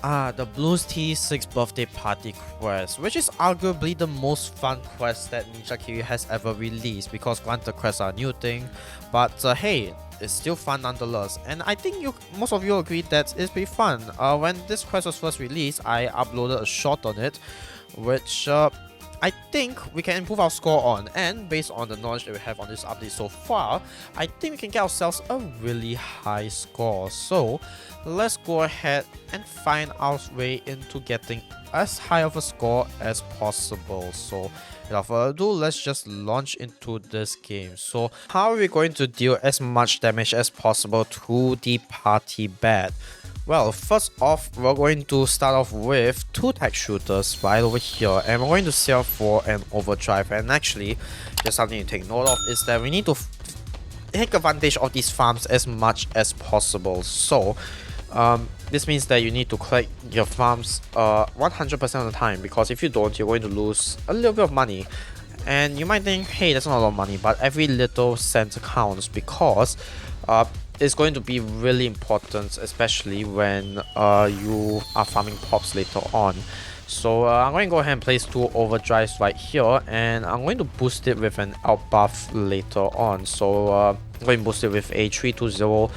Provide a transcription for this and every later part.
The Bloons TD 6th birthday party quest, which is arguably the most fun quest that Ninja Kiwi has ever released, because granted quests are a new thing, but hey, it's still fun nonetheless. And I think most of you agree that it's pretty fun. When this quest was first released, I uploaded a shot on it, which I think we can improve our score on, and based on the knowledge that we have on this update so far, I think we can get ourselves a really high score. So let's go ahead and find our way into getting as high of a score as possible. So without further ado, let's just launch into this game. So how are we going to deal as much damage as possible to the party bat? Well, first off, we're going to start off with 2 tech shooters right over here, and we're going to sell for an overdrive. And actually, just something to take note of is that we need to take advantage of these farms as much as possible. So this means that you need to collect your farms 100% of the time, because if you don't, you're going to lose a little bit of money. And you might think, hey, that's not a lot of money, but every little cent counts, because it's going to be really important, especially when you are farming pops later on. So I'm going to go ahead and place 2 overdrives right here, and I'm going to boost it with an out buff later on. So I'm going to boost it with a 320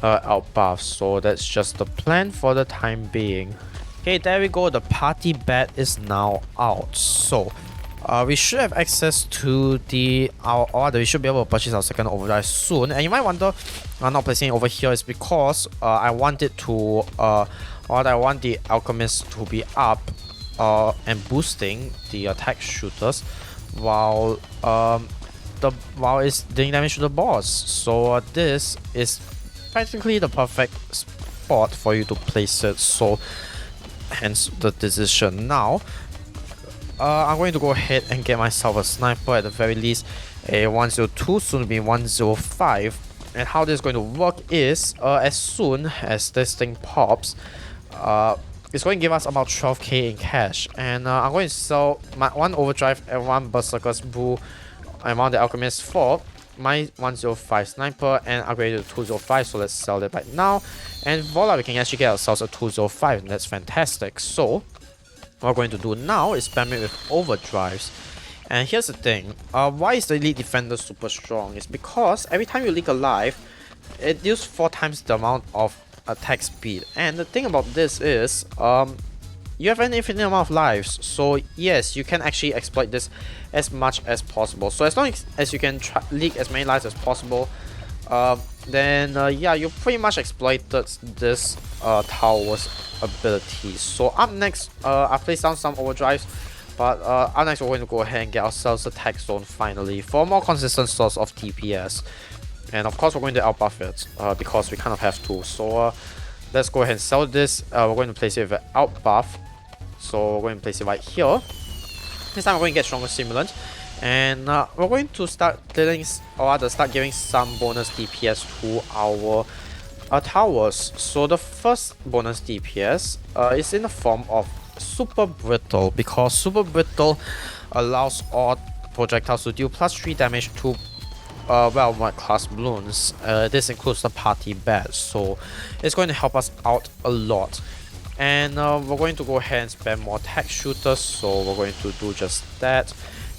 out buff. So that's just the plan for the time being. Okay, there we go. The party bat is now out. So we should have access to our order. We should be able to purchase our second overdrive soon. And you might wonder, I'm not placing it over here is because I want it to I want the alchemist to be up and boosting the attack shooters while it's doing damage to the boss. So this is practically the perfect spot for you to place it. So hence the decision. Now I'm going to go ahead and get myself a sniper, at the very least a 102, soon to be 105. And how this is going to work is, as soon as this thing pops, it's going to give us about 12k in cash. And I'm going to sell my 1 overdrive and 1 berserker's brew and 1 the alchemist for my 105 sniper, and upgrade it to 205. So let's sell it right now, and voila, we can actually get ourselves a 205, and that's fantastic. So what we're going to do now is spam it with overdrives. And here's the thing, why is the elite defender super strong? It's because every time you leak alive, it deals 4 times the amount of attack speed. And the thing about this is, you have an infinite amount of lives, so yes, you can actually exploit this as much as possible. So as long as you can leak as many lives as possible, then yeah, you pretty much exploited this tower's abilities. So up next, I placed down some overdrives, but up next we're going to go ahead and get ourselves a tech zone finally for a more consistent source of DPS. And of course we're going to outbuff it because we kind of have to. So let's go ahead and sell this. We're going to place it with an outbuff. So we're going to place it right here. This time we're going to get stronger stimulant, and we're going to start giving some bonus DPS to our towers. So the first bonus DPS is in the form of super brittle, because super brittle allows all projectiles to deal +3 damage to well, what class balloons. This includes the party bat, so it's going to help us out a lot. And we're going to go ahead and spam more tech shooters, so we're going to do just that.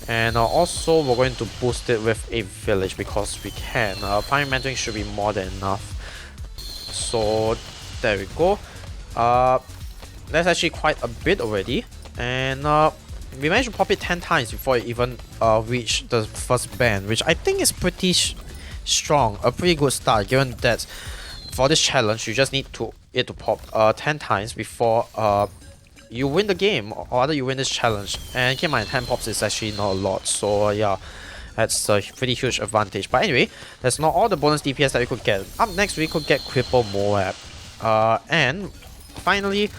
And also we're going to boost it with a village because we can. Primary mentoring should be more than enough. So there we go. That's actually quite a bit already, and we managed to pop it 10 times before it even reached the first band, which I think is pretty strong, a pretty good start, given that for this challenge you just need it to pop 10 times before you win the game, or rather you win this challenge. And keep in mind, 10 pops is actually not a lot, so yeah, that's a pretty huge advantage. But anyway, that's not all the bonus DPS that we could get. Up next we could get Cripple Moab, and finally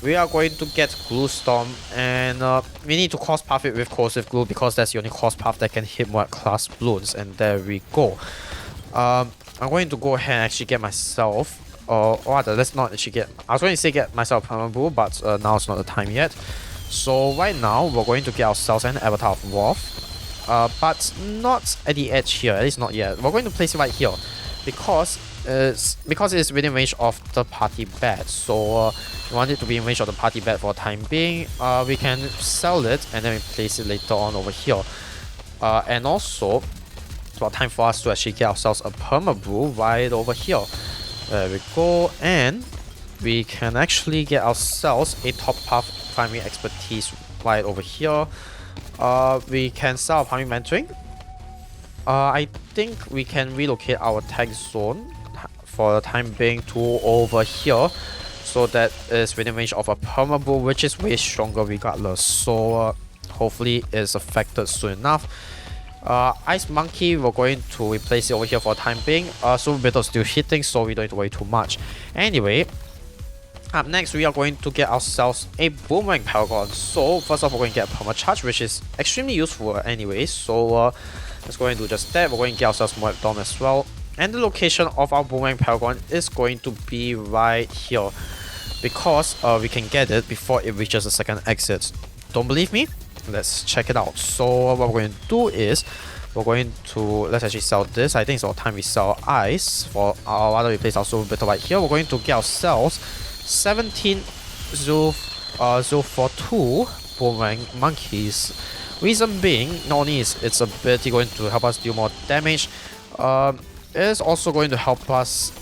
we are going to get Glue Storm, and we need to Crosspath it with Corrosive Glue because that's the only Crosspath that can hit Moab class balloons. And there we go. I'm going to go ahead and actually get myself, or rather, let's not actually get, I was going to say get myself a Permanent Brew, but now it's not the time yet. So right now we're going to get ourselves an Avatar of Wrath, but not at the edge here, at least not yet. We're going to place it right here, because is because it's within range of the party bed. So we want it to be in range of the party bed for the time being. We can sell it and then we place it later on over here. And also, it's about time for us to actually get ourselves a perma-brew right over here. There we go, and we can actually get ourselves a top path primary expertise right over here. We can sell our primary mentoring. I think we can relocate our tech zone for the time being to over here, so that is within range of a perma-brew, which is way stronger regardless. So hopefully it's affected soon enough. Ice Monkey, we're going to replace it over here for the time being. Super Beetle still hitting, so we don't need to worry too much. Anyway, up next we are going to get ourselves a Boomerang Paragon. So first off, we're going to get a Perma Charge, which is extremely useful anyway. So let's go and do just that. We're going to get ourselves more Dom as well. And the location of our Boomerang Paragon is going to be right here, because we can get it before it reaches the second exit. Don't believe me? Let's check it out. So what we're going to do is we're going to, let's actually sell this. I think it's about time we sell ice for our, rather we place our Super Beetle right here. We're going to get ourselves 042 Boomerang Monkeys. Reason being, not only is its ability going to help us deal more damage, it is also going to help us,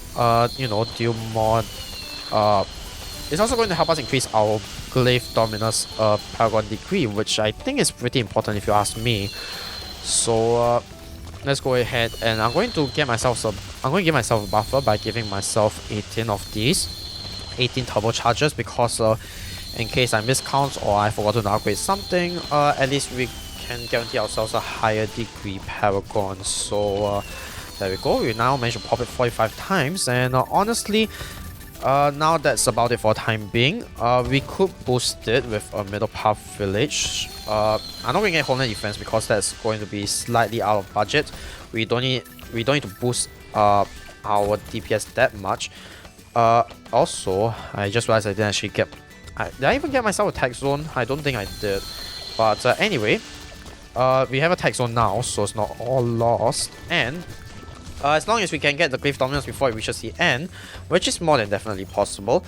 you know, deal more. It's also going to help us increase our Glaive Dominus Paragon degree, which I think is pretty important if you ask me. So let's go ahead, and I'm going to give myself a buffer by giving myself 18 of these, 18 turbochargers, because in case I miscount or I forgot to upgrade something, at least we can guarantee ourselves a higher degree Paragon. So there we go. We now managed to pop it 45 times, and honestly, now that's about it for the time being. We could boost it with a middle path village. I'm not going to get Homeland Defense because that's going to be slightly out of budget. We don't need to boost our DPS that much. Also, I just realized I didn't actually get. Did I even get myself a tech zone? I don't think I did. But anyway, we have a tech zone now, so it's not all lost. And as long as we can get the Glaive Dominance before it reaches the end, which is more than definitely possible,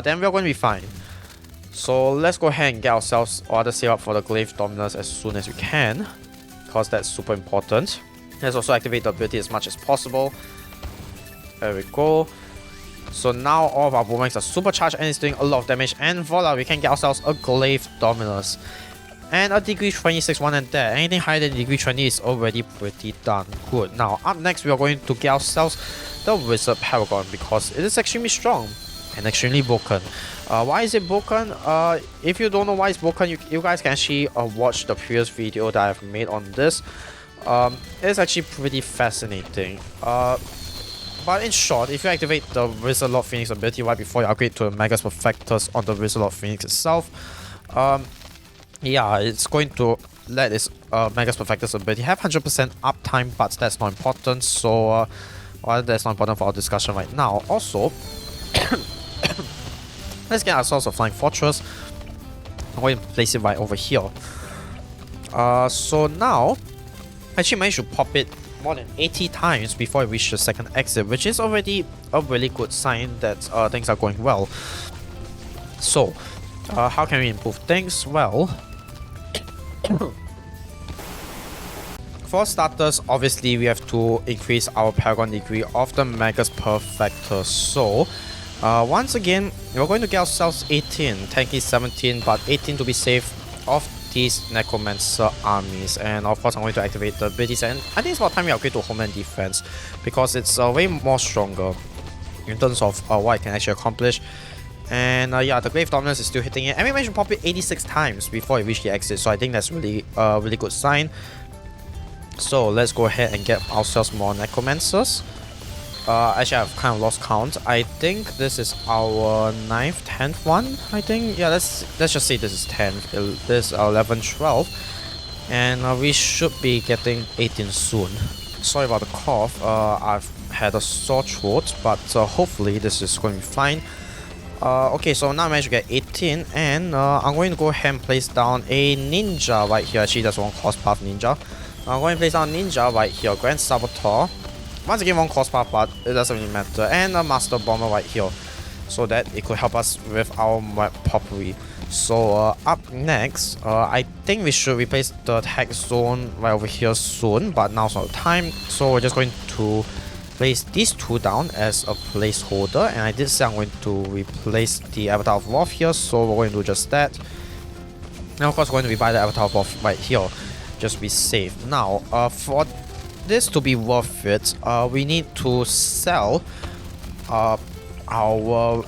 then we're going to be fine. So let's go ahead and get ourselves, or rather save up for the Glaive Dominance as soon as we can, because that's super important. Let's also activate the ability as much as possible. There we go. So now all of our boomerangs are supercharged and it's doing a lot of damage, and voila, we can get ourselves a Glaive Dominus. And a degree 26 one and there. Anything higher than degree 20 is already pretty darn good. Now, up next, we are going to get ourselves the Wizard Paragon, because it is extremely strong and extremely broken. Why is it broken? If you don't know why it's broken, you guys can actually watch the previous video that I've made on this. It's actually pretty fascinating. But in short, if you activate the Wizard Lord Phoenix ability right before you upgrade to a Magus Perfectus on the Wizard Lord Phoenix itself, yeah, it's going to let this Magus Perfectus ability have 100% uptime, but that's not important. So, well, that's not important for our discussion right now. Also, let's get ourselves a Flying Fortress. I'm going to place it right over here. So now, I actually managed to pop it more than 80 times before I reach the second exit, which is already a really good sign that things are going well. So, how can we improve things? Well, for starters, obviously we have to increase our Paragon degree of the Magus Perfectus. So, once again, we're going to get ourselves 18, tanky 17, but 18 to be safe of these Necromancer armies. And of course, I'm going to activate the abilities, and I think it's about time we upgrade to Homeland Defense, because it's way more stronger in terms of what it can actually accomplish. And yeah, the Glaive Dominance is still hitting it, and we managed to pop it 86 times before it reached the exit, so I think that's really really good sign. So let's go ahead and get ourselves more Necromancers. Actually, I've kind of lost count. I think this is our 9th, 10th one, I think. Yeah, let's just say this is 10th, this is 11, 12. And we should be getting 18 soon. Sorry about the cough, I've had a sore throat, but hopefully this is going to be fine. Okay, so now I managed to get 18, and I'm going to go ahead and place down a ninja right here. Actually, that's one Crosspath ninja. I'm going to place down ninja right here, Grand Saboteur. once again one Crosspath, but it doesn't really matter. And a Master Bomber right here, so that it could help us with our Potpourri. So up next, I think we should replace the attack zone right over here soon, but now's not the time. So we're just going to place these two down as a placeholder, and I did say I'm going to replace the Avatar of Wrath here, so we're going to do just that. And of course we're going to rebuy the Avatar of Wrath right here, just be safe. Now, for this to be worth it, we need to sell our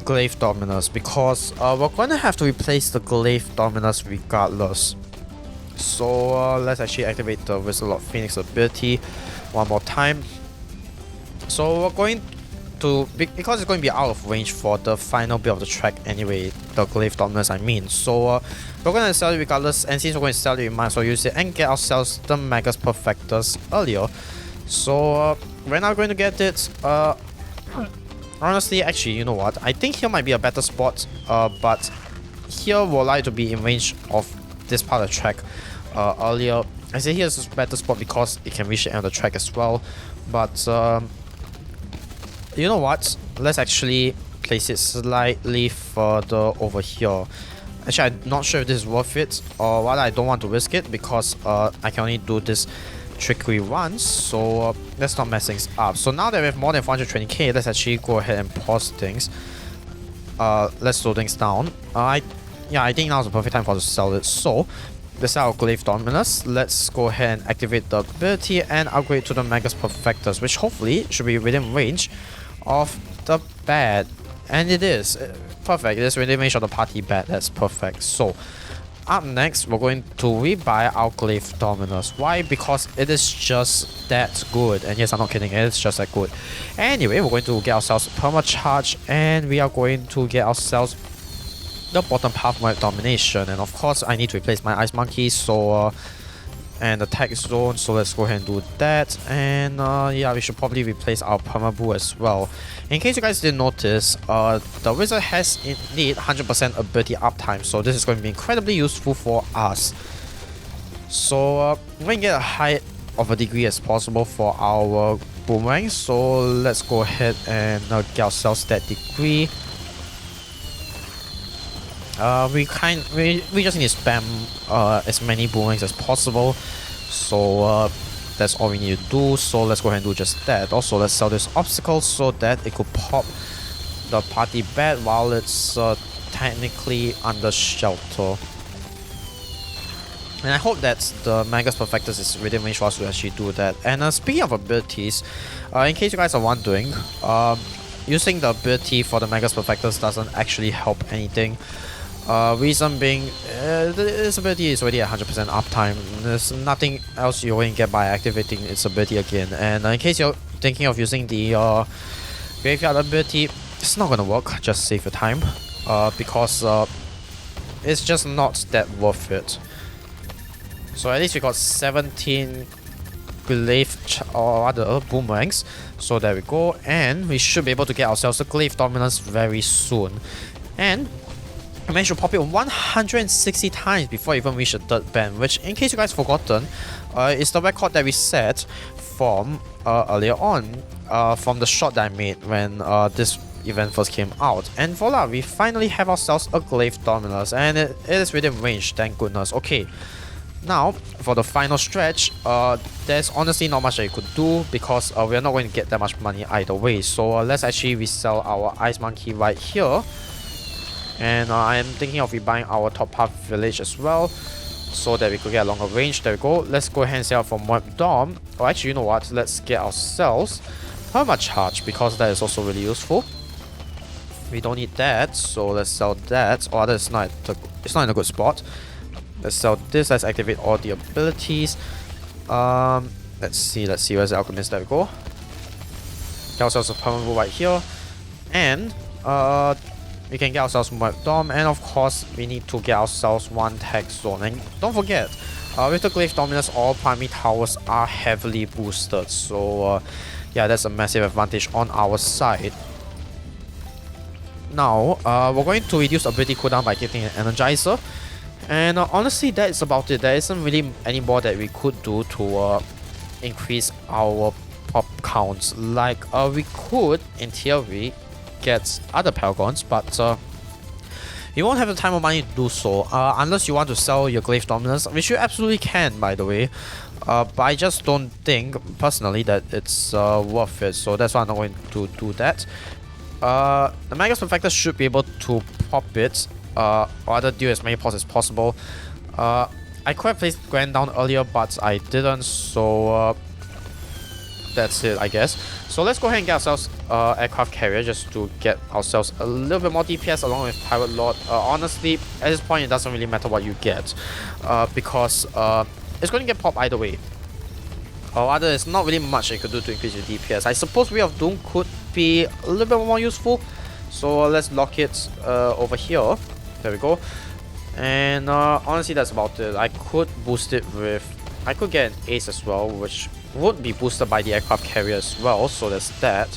Glaive Dominus, because we're going to have to replace the Glaive Dominus regardless. So let's actually activate the Wizard of Phoenix ability one more time. So we're going to, because it's going to be out of range for the final bit of the track anyway, the Glaive Dominus I mean. So we're going to sell it regardless, and since we're going to sell it, we might as well use it and get ourselves the Magus Perfectus earlier. So when are we going to get it? Honestly, actually, you know what? I think here might be a better spot, but here will like to be in range of this part of the track earlier. I say here's a better spot because it can reach the end of the track as well, but you know what? Let's actually place it slightly further over here. Actually, I'm not sure if this is worth it, or rather I don't want to risk it because I can only do this trickery once, so let's not mess things up. So now that we have more than 420k, let's actually go ahead and pause things. Let's slow things down. I think now's the perfect time for us to sell it. So let's sell our Glaive Dominus. Let's go ahead and activate the ability and upgrade to the Magus Perfectus, which hopefully should be within range of the bat. And it is. Perfect. It is within range of the party bat. That's perfect. So up next, we're going to rebuy our Glaive Dominus. Why? Because it is just that good. And yes, I'm not kidding, it is just that good. Anyway, we're going to get ourselves Perma Charge, and we are going to get ourselves the bottom path Wipe Domination. And of course, I need to replace my Ice Monkey, so and attack zone, so let's go ahead and do that. And yeah, we should probably replace our Permaboo as well. In case you guys didn't notice, the wizard has indeed 100% ability uptime, so this is going to be incredibly useful for us. So we're going to get a high of a degree as possible for our boomerang, so let's go ahead and get ourselves that degree. We just need to spam as many boomerangs as possible, so that's all we need to do. So let's go ahead and do just that. Also, let's sell this obstacle so that it could pop the party bat while it's technically under shelter. And I hope that the Magus Perfectus is within range for us to actually do that. And speaking of abilities, in case you guys are wondering, using the ability for the Magus Perfectus doesn't actually help anything. Reason being, this ability is already at 100% uptime. There's nothing else you're going to get by activating its ability again. And in case you're thinking of using the graveyard ability, it's not going to work. Just save your time, because it's just not that worth it. So at least we got 17 glaive or other boomerangs. So there we go, and we should be able to get ourselves a Glaive Dominus very soon. And I managed to pop it 160 times before I even reached the third band, which, in case you guys forgotten, is the record that we set from earlier on, from the shot that I made when this event first came out. And voila, we finally have ourselves a Glaive Dominus, and it is within range, thank goodness. Okay, now for the final stretch, there's honestly not much that you could do because we're not going to get that much money either way. So let's actually resell our Ice Monkey right here. And I am thinking of rebuying our top half village as well, so that we could get a longer range. There we go. Let's go ahead and sell from Moab Dom. Or actually, you know what? Let's get ourselves Perma Charge, because that is also really useful. We don't need that, so let's sell that. Or it's not in a good spot. Let's sell this. Let's activate all the abilities. Let's see. Where's the Alchemist? There we go. Get ourselves a Perma right here, and we can get ourselves Moab Dom, and of course we need to get ourselves one tech zone. And don't forget, with the Glaive Dominus, all primary towers are heavily boosted, so yeah, that's a massive advantage on our side. Now we're going to reduce ability cooldown by getting an Energizer, and honestly that is about it. There isn't really any more that we could do to increase our pop counts. Like we could in theory get other paragons, but you won't have the time or money to do so unless you want to sell your glaive dominance, which you absolutely can, by the way. But I just don't think personally that it's worth it, so that's why I'm not going to do that. The magus perfectus should be able to pop it, or rather deal as many pops as possible. I could have placed Grand down earlier, but I didn't, so that's it, I guess. So let's go ahead and get ourselves aircraft carrier just to get ourselves a little bit more DPS along with Pirate Lord. Honestly, at this point it doesn't really matter what you get, because it's going to get popped either way. Or rather, there's not really much you could do to increase your DPS. I suppose Way of Doom could be a little bit more useful, so let's lock it over here. There we go. And honestly, that's about it. I could boost it with... I could get an ace as well, which would be boosted by the aircraft carrier as well, so there's that.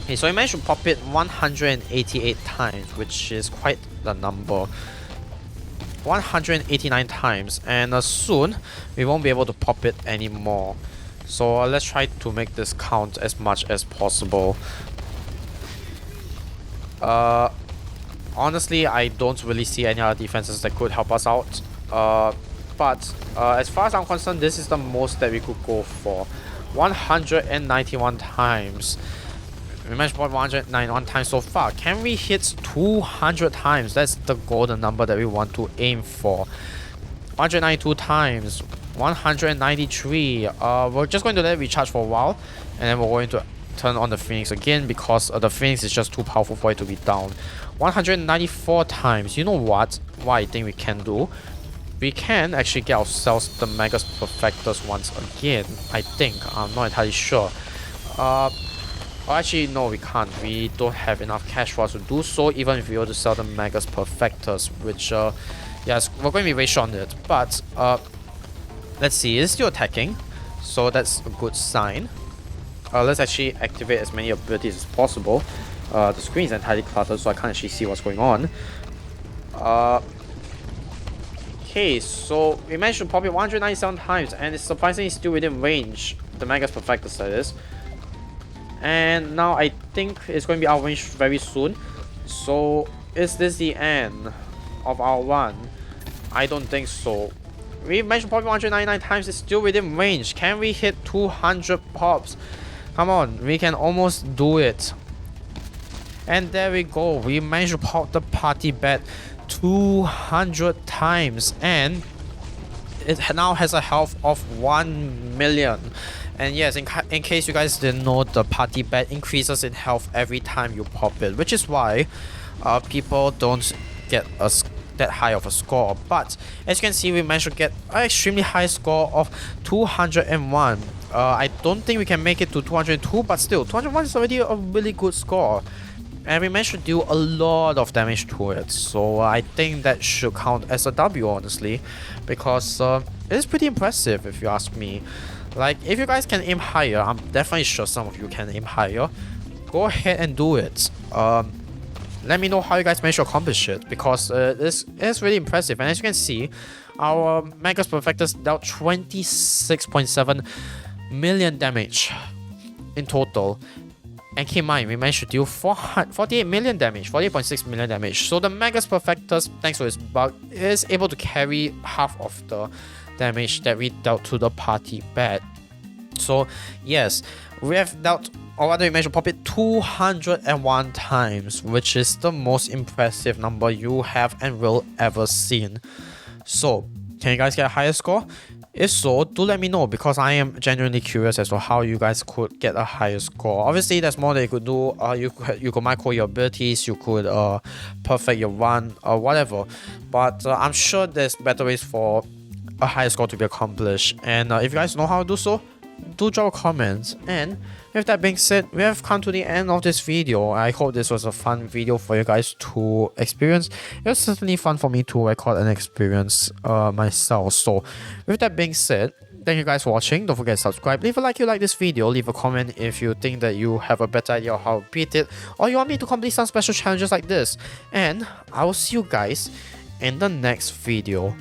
Okay, so I managed to pop it 188 times, which is quite the number. 189 times, and soon we won't be able to pop it anymore. So let's try to make this count as much as possible. Honestly, I don't really see any other defenses that could help us out. But as far as I'm concerned, this is the most that we could go for. 191 times. We managed to pop 191 times so far. Can we hit 200 times? That's the golden number that we want to aim for. 192 times. 193. We're just going to let it recharge for a while, and then we're going to turn on the Phoenix again because the Phoenix is just too powerful for it to be down. 194 times. You know what I think we can do? We can actually get ourselves the Magus Perfectus once again. I think. I'm not entirely sure. Well, actually, no, we can't. We don't have enough cash for us to do so, even if we were to sell the Magus Perfectus, which, yes, we're going to be very short on it. But, let's see, it's still attacking, so that's a good sign. Let's actually activate as many abilities as possible. The screen is entirely cluttered, so I can't actually see what's going on. Okay, so we managed to pop it 197 times, and it's surprisingly still within range. The Magus Perfectus, that is. And now I think it's going to be out of range very soon. So is this the end of our run? I don't think so. We mentioned pop 199 times, it's still within range. Can we hit 200 pops? Come on, we can almost do it. And there we go. We managed to pop the party bet 200 times, and it now has a health of 1 million. And yes, in case you guys didn't know, the party bet increases in health every time you pop it, which is why people don't get that high of a score. But as you can see, we managed to get an extremely high score of 201. I don't think we can make it to 202, but still, 201 is already a really good score. And we managed to do a lot of damage to it, so I think that should count as a W, honestly, because it is pretty impressive if you ask me. Like, if you guys can aim higher, I'm definitely sure some of you can aim higher. Go ahead and do it. Let me know how you guys managed to accomplish it, because it's really impressive. And as you can see, our Magus Perfectus dealt 26.7 million damage in total. And keep in mind, we managed to deal 48 million damage, 48.6 million damage. So the Magus Perfectus, thanks to its bug, is able to carry half of the damage that we dealt to the party bet. So yes, we have dealt, or rather we managed to pop it 201 times, which is the most impressive number you have and will ever seen. So, can you guys get a higher score? If so, do let me know, because I am genuinely curious as to how you guys could get a higher score. Obviously, there's more that you could do. You could micro your abilities, you could perfect your run, or whatever. But I'm sure there's better ways for a higher score to be accomplished. And if you guys know how to do so, do drop a comment. And with that being said, we have come to the end of this video. I hope this was a fun video for you guys to experience. It was certainly fun for me to record and experience myself. So with that being said, thank you guys for watching. Don't forget to subscribe. Leave a like if you like this video. Leave a comment if you think that you have a better idea of how to beat it, or you want me to complete some special challenges like this. And I will see you guys in the next video.